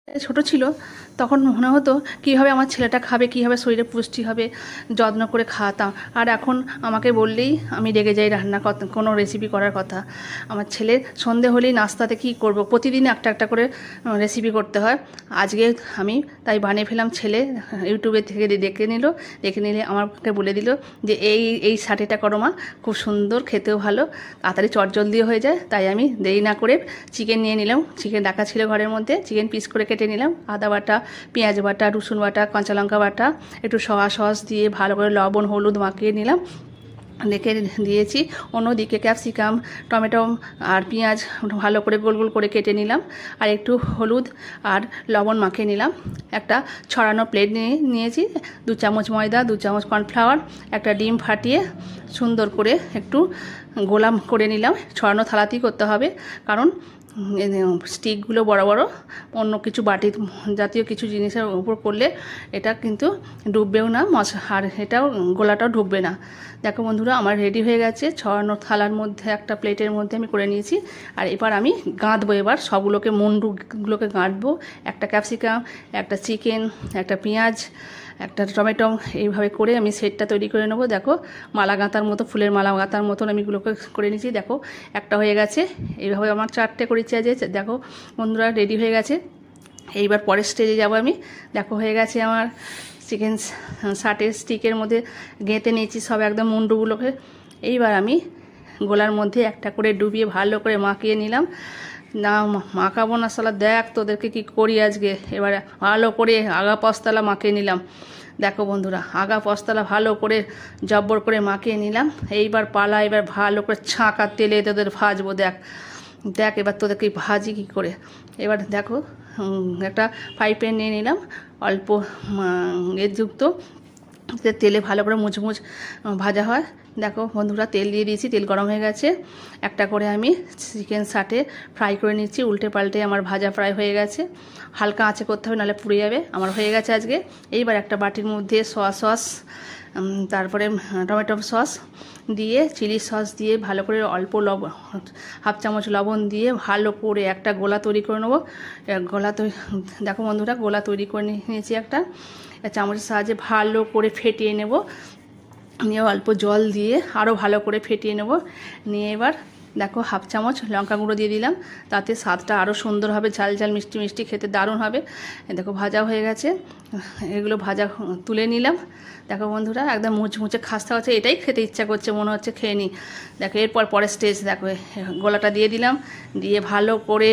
ছোট ছিল তখন মনে হতো কীভাবে আমার ছেলেটা খাবে, কীভাবে শরীরে পুষ্টি হবে, যত্ন করে খাওয়াতাম। আর এখন আমাকে বললেই আমি রেগে যাই রান্না কোনো রেসিপি করার কথা। আমার ছেলে সন্ধে হলেই নাস্তাতে কী করব, প্রতিদিন একটা একটা করে রেসিপি করতে হয়। আজকে আমি তাই বানিয়ে ফেলাম। ছেলে ইউটিউবে থেকে দেখে নিলে আমাকে বলে দিল যে এই সাটেটা করো মা, খুব সুন্দর, খেতেও ভালো, তাড়াতাড়ি চটজলদি হয়ে যায়। তাই আমি দেরি না করে চিকেন নিয়ে নিলাম। চিকেন রাখা ছিল ঘরের মধ্যে, চিকেন পিস করে কেটে নিলাম। আদা বাটা, পেঁয়াজ বাটা, রসুন বাটা, কাঁচা লঙ্কা বাটা, একটু সয়া সস দিয়ে ভালো করে লবণ হলুদ মাখিয়ে নিলাম, রেখে দিয়েছি। অন্যদিকে ক্যাপসিকাম, টমেটো আর পেঁয়াজ ভালো করে গোল গোল করে কেটে নিলাম, আর একটু হলুদ আর লবণ মাখিয়ে নিলাম। একটা ছড়ানো প্লেট নিয়েছি, 2 চামচ ময়দা, 2 চামচ কর্নফ্লাওয়ার, একটা ডিম ফাটিয়ে সুন্দর করে একটু গোলাম করে নিলাম। ছড়ানো থালাতেই করতে হবে, কারণ স্টিকগুলো বড় বড়, অন্য কিছু বাটি জাতীয় কিছু জিনিসের উপর করলে এটা কিন্তু ডুববেও না, আর এটাও গোলাটাও ঢুকবে না। দেখো বন্ধুরা, আমার রেডি হয়ে গেছে। ছড়ানো থালার মধ্যে একটা প্লেটের মধ্যে আমি করে নিয়েছি। আর এবার আমি গাঁথবো, এবার সবগুলোকে মুন্ডুগুলোকে গাঁথবো। একটা ক্যাপসিকাম, একটা চিকেন, একটা পেঁয়াজ, একটা টমেটো, এইভাবে করে আমি সেটটা তৈরি করে নেবো। দেখো মালা গাঁথার মতো, ফুলের মালা গাঁথার মতন আমি এগুলোকে করে নিয়েছি। দেখো একটা হয়ে গেছে, এইভাবে আমার 4টে করেছি আজ। দেখো বন্ধুরা, রেডি হয়ে গেছে। এইবার পরের স্টেজে যাব আমি। দেখো হয়ে গেছে আমার চিকেন শার্টের স্টিকের মধ্যে গেঁথে নিয়েছি সব একদম মুন্ডুগুলোকে। এইবার আমি গোলার মধ্যে একটা করে ডুবিয়ে ভালো করে মাখিয়ে নিলাম। না মাখাবো না শালা, দেখ তোদেরকে কি করি আজকে। এবার ভালো করে আগা পস্তালা মাখিয়ে নিলাম। দেখো বন্ধুরা, আগা পস্তালা ভালো করে জব্বর করে মাখিয়ে নিলাম। এইবার পালা, এবার ভালো করে ছাঁকার তেলে তোদের ভাজবো। দেখ দেখ এবার তোদেরকে ভাজি কী করে। এবার দেখো একটা ফ্রাই প্যান নিয়ে নিলাম, অল্প যুক্ত, তেলে ভালো করে মুচমুচ ভাজা হয়। দেখো বন্ধুরা, তেল দিয়ে দিয়েছি, তেল গরম হয়ে গেছে। একটা করে আমি চিকেন শার্টে ফ্রাই করে নিচ্ছি, উল্টে পাল্টে আমার ভাজা ফ্রাই হয়ে গেছে। হালকা আঁচে করতে হবে, নাহলে পুড়ে যাবে। আমার হয়ে গেছে আজকে। এইবার একটা বাটির মধ্যে সয়া সস, তারপরে টমেটো সস দিয়ে, চিলি সস দিয়ে ভালো করে অল্প লবণ, 1/2 চামচ লবণ দিয়ে ভালো করে একটা গোলা তৈরি করে নেবো। দেখো বন্ধুরা, গোলা তৈরি করে নিয়েছি একটা। চামচের সাহায্যে ভালো করে ফেটিয়ে নেব, নিয়ে অল্প জল দিয়ে আরও ভালো করে ফেটিয়ে নেব। নিয়ে এবার দেখো 1/2 চামচ লঙ্কা গুঁড়ো দিয়ে দিলাম, তাতে স্বাদটা আরও সুন্দর হবে, ঝাল ঝাল মিষ্টি মিষ্টি, খেতে দারুণ হবে। দেখো ভাজা হয়ে গেছে, এগুলো ভাজা তুলে নিলাম। দেখো বন্ধুরা, একদম মুচমুচে খাস্তা হচ্ছে, এটাই খেতে ইচ্ছা করছে, মনে হচ্ছে খেয়ে নিই। দেখো এরপর পরের স্টেজ, দেখো গোলাটা দিয়ে দিলাম, দিয়ে ভালো করে